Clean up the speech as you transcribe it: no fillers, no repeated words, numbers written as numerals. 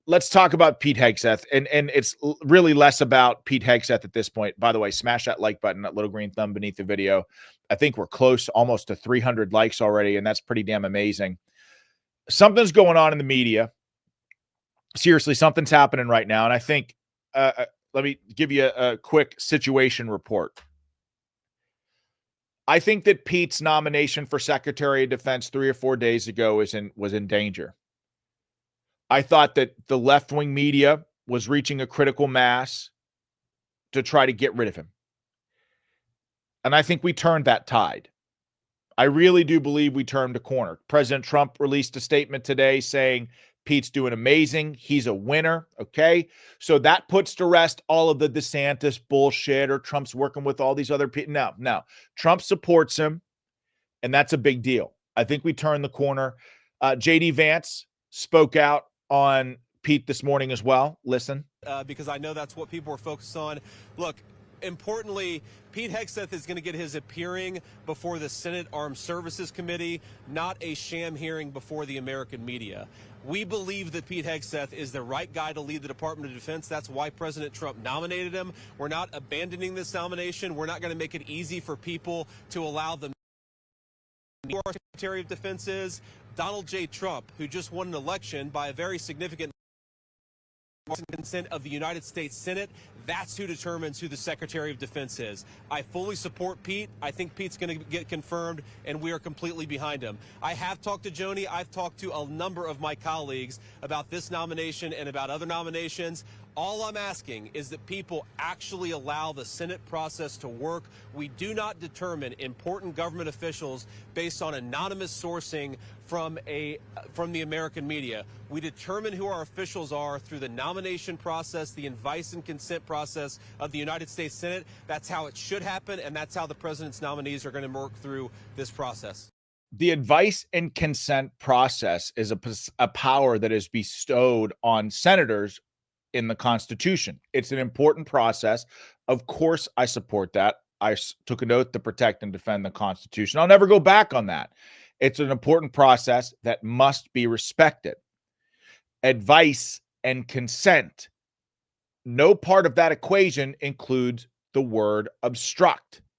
let's talk about Pete Hegseth, and it's really less about Pete Hegseth at this point. By the way, smash that like button, that little green thumb beneath the video. I think we're close almost to 300 likes already, and that's pretty damn amazing. Something's going on in the media. Seriously, something's happening right now, and I think let me give you a quick situation report. I think that Pete's nomination for Secretary of Defense 3 or 4 days ago was in danger. I thought that the left-wing media was reaching a critical mass to try to get rid of him. And I think we turned that tide. I really do believe we turned a corner. President Trump released a statement today saying Pete's doing amazing. He's a winner. Okay. So that puts to rest all of the DeSantis bullshit or Trump's working with all these other people. No. Trump supports him, and that's a big deal. I think we turned the corner. JD Vance spoke out on Pete this morning as well. Listen. Because I know that's what people are focused on. Look, importantly, Pete Hegseth is going to get his appearing before the Senate Armed Services Committee, not a sham hearing before the American media. We believe that Pete Hegseth is the right guy to lead the Department of Defense. That's why President Trump nominated him. We're not abandoning this nomination. We're not going to make it easy for people to allow them. Our Secretary of Defense is Donald J. Trump, who just won an election by a very significant consent of the United States Senate. That's who determines who the Secretary of Defense is. I fully support Pete. I think Pete's going to get confirmed, and we are completely behind him. I have talked to Joni. I've talked to a number of my colleagues about this nomination and about other nominations. All I'm asking is that people actually allow the Senate process to work. We do not determine important government officials based on anonymous sourcing from the American media. We determine who our officials are through the nomination process, the advice and consent process of the United States Senate. That's how it should happen, and that's how the president's nominees are going to work through this process. The advice and consent process is a power that is bestowed on senators in the Constitution. It's an important process. Of course, I support that. I took an oath to protect and defend the Constitution. I'll never go back on that. It's an important process that must be respected. Advice and consent. No part of that equation includes the word obstruct.